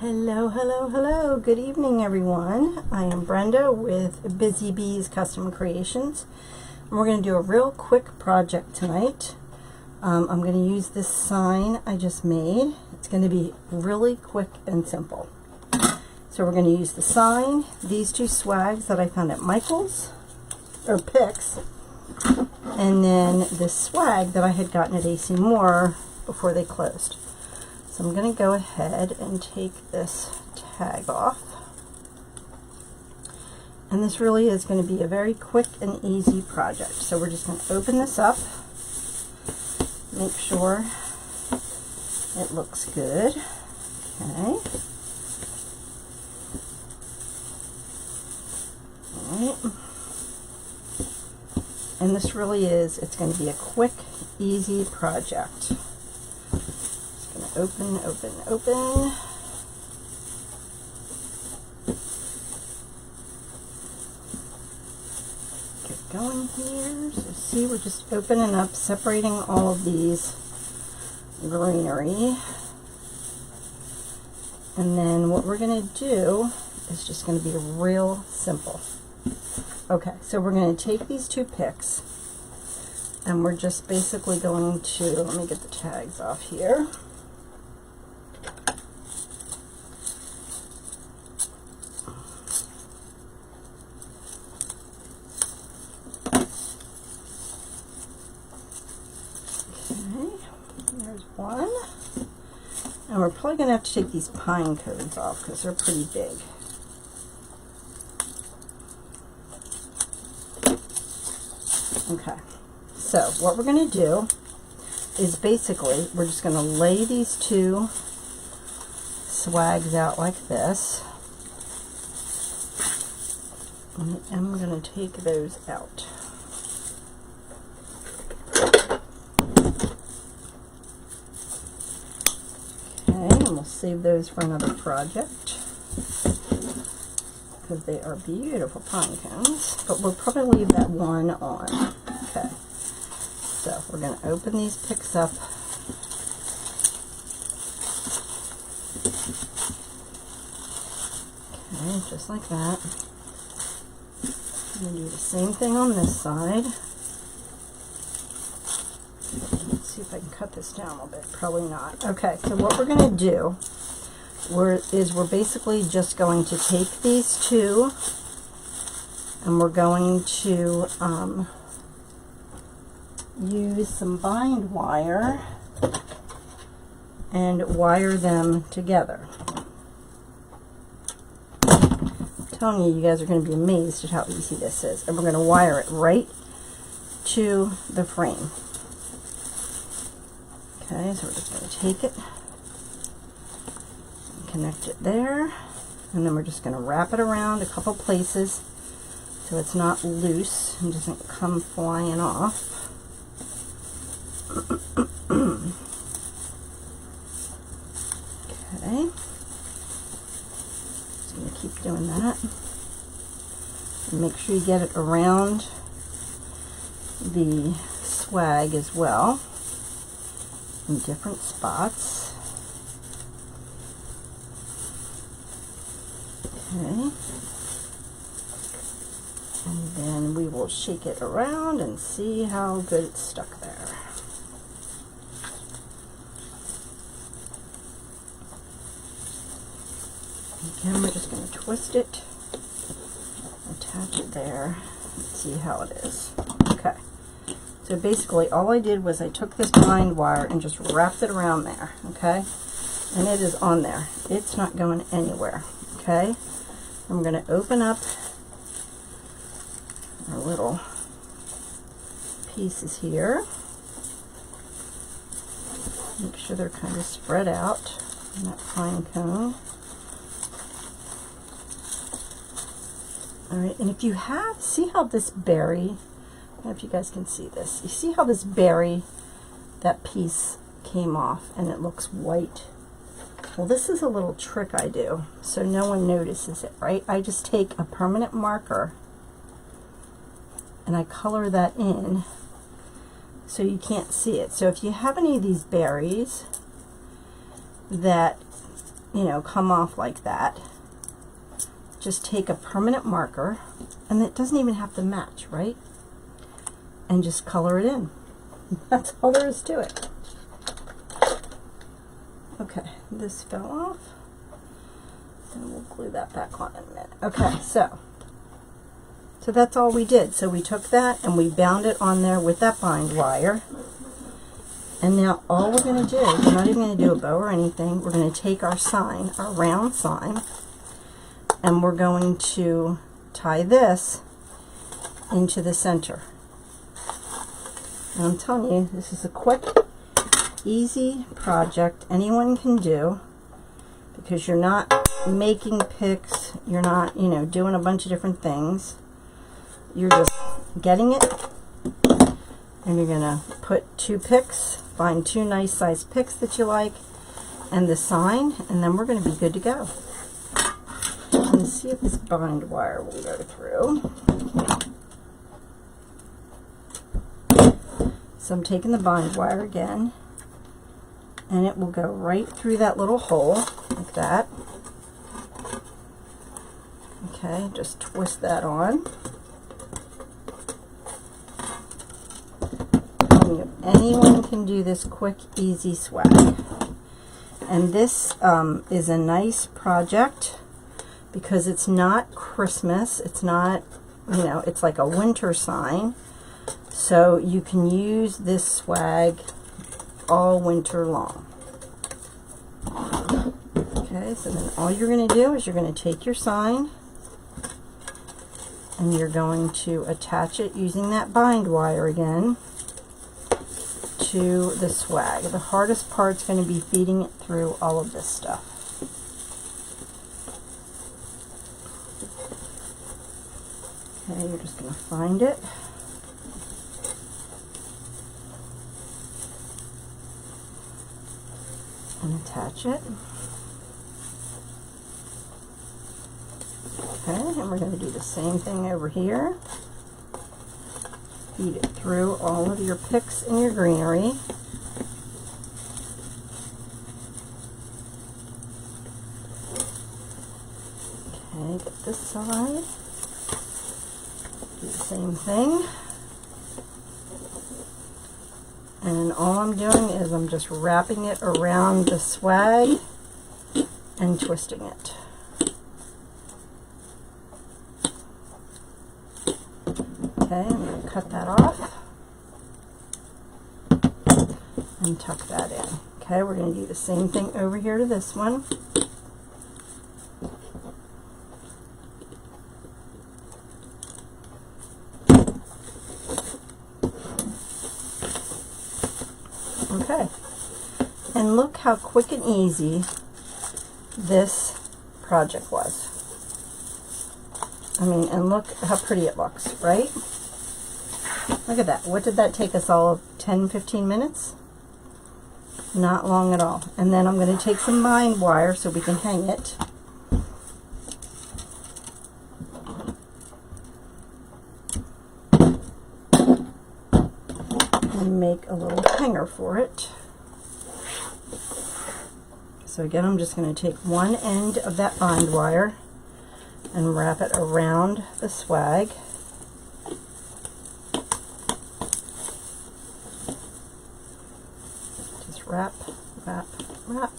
Hello, hello, hello. Good evening, everyone. I am Brenda with Busy Bees Custom Creations. And we're going to do a real quick project tonight. I'm going to use this sign I just made. It's going to be really quick and simple. So we're going to use the sign, these two swags that I found at Michael's, or Picks, and then this swag that I had gotten at AC Moore before they closed. So I'm going to go ahead and take this tag off. And this really is going to be a very quick and easy project. So we're just going to open this up, make sure it looks good. Okay. Alright. And this really is, it's going to be a quick, easy project. Open, open, open. Get going here. So see, we're just opening up, separating all of these greenery. And then what we're going to do is just going to be real simple. Okay, so we're going to take these two picks and we're just basically going to, let me get the tags off here. One, and we're probably going to have to take these pine cones off because they're pretty big. Okay, so what we're going to do is basically we're just going to lay these two swags out like this, and I'm going to take those out. Save those for another project because they are beautiful pine cones, but we'll probably leave that one on. Okay, so we're going to open these picks up. Okay, just like that. I'm going to do the same thing on this side. Let's see if I can cut this down a little bit. Probably not. Okay, so what we're going to do we're basically just going to take these two and we're going to use some bind wire and wire them together. I'm telling you, you guys are going to be amazed at how easy this is. And we're going to wire it right to the frame. Okay, so we're just going to take it, connect it there, and then we're just going to wrap it around a couple places so it's not loose and doesn't come flying off. Okay, just going to keep doing that. And make sure you get it around the swag as well in different spots. Okay, and then we will shake it around and see how good it's stuck there. Again, we're just going to twist it, attach it there, and see how it is. Okay, so basically all I did was I took this bind wire and just wrapped it around there, okay, and it is on there. It's not going anywhere, okay. I'm going to open up our little pieces here. Make sure they're kind of spread out in that pine cone. Alright, and if you have, see how this berry, I don't know if you guys can see this, you see how this berry, that piece came off and it looks white? Well, this is a little trick I do so no one notices it, right? I just take a permanent marker and I color that in so you can't see it. So if you have any of these berries that you know, come off like that, just take a permanent marker, and it doesn't even have to match, right? And just color it in. That's all there is to it. Okay, this fell off. And we'll glue that back on in a minute. Okay, so that's all we did. So we took that and we bound it on there with that bind wire. And now all we're going to do, we're not even going to do a bow or anything. We're going to take our sign, our round sign, and we're going to tie this into the center. And I'm telling you, this is a quick, easy project anyone can do, because you're not making picks, you're not, you know, doing a bunch of different things. You're just getting it, and you're gonna put 2 picks, find 2 nice size picks that you like, and the sign, and then we're gonna be good to go. Let's see if this bind wire will go through. So I'm taking the bind wire again, and it will go right through that little hole, like that. Okay, just twist that on. Anyone can do this quick, easy swag. And this is a nice project because it's not Christmas. It's not, you know, it's like a winter sign. So you can use this swag all winter long. Okay, so then all you're going to do is you're going to take your sign and you're going to attach it using that bind wire again to the swag. The hardest part's going to be feeding it through all of this stuff. Okay, you're just going to find it. And attach it. Okay, and we're going to do the same thing over here. Feed it through all of your picks and your greenery. Okay, get this side. Do the same thing. And all I'm doing is I'm just wrapping it around the swag and twisting it. Okay, I'm going to cut that off and tuck that in. Okay, we're going to do the same thing over here to this one. Okay, and look how quick and easy this project was. I mean, and look how pretty it looks, right? Look at that. What did that take us all of 10-15 minutes? Not long at all. And then I'm going to take some bind wire so we can hang it. And make a little hanger for it. So again, I'm just going to take one end of that bind wire and wrap it around the swag. Just wrap, wrap, wrap.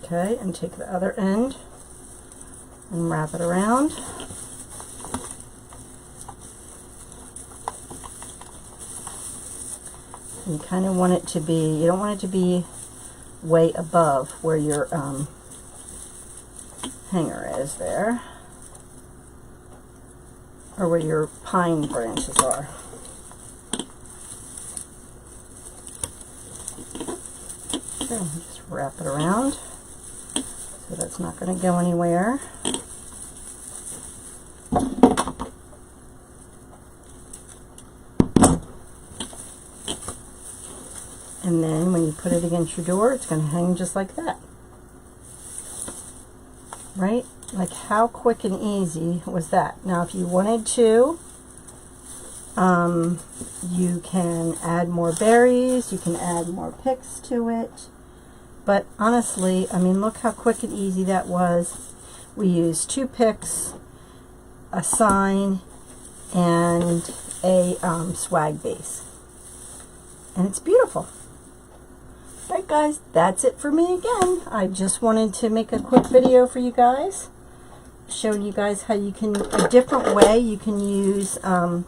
Okay, and take the other end and wrap it around. You kind of want it to be, you don't want it to be way above where your hanger is there, or where your pine branches are. Okay, just wrap it around so that's not going to go anywhere. And then when you put it against your door, it's going to hang just like that. Right? Like, how quick and easy was that? Now, if you wanted to, you can add more berries, you can add more picks to it. But honestly, I mean, look how quick and easy that was. We used 2 picks, a sign, and a swag base. And it's beautiful. Alright guys, that's it for me again. I just wanted to make a quick video for you guys, showing you guys how you can, a different way you can use a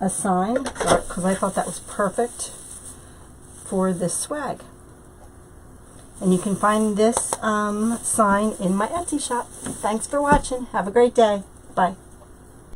sign, because I thought that was perfect for this swag. And you can find this sign in my Etsy shop. Thanks for watching. Have a great day. Bye.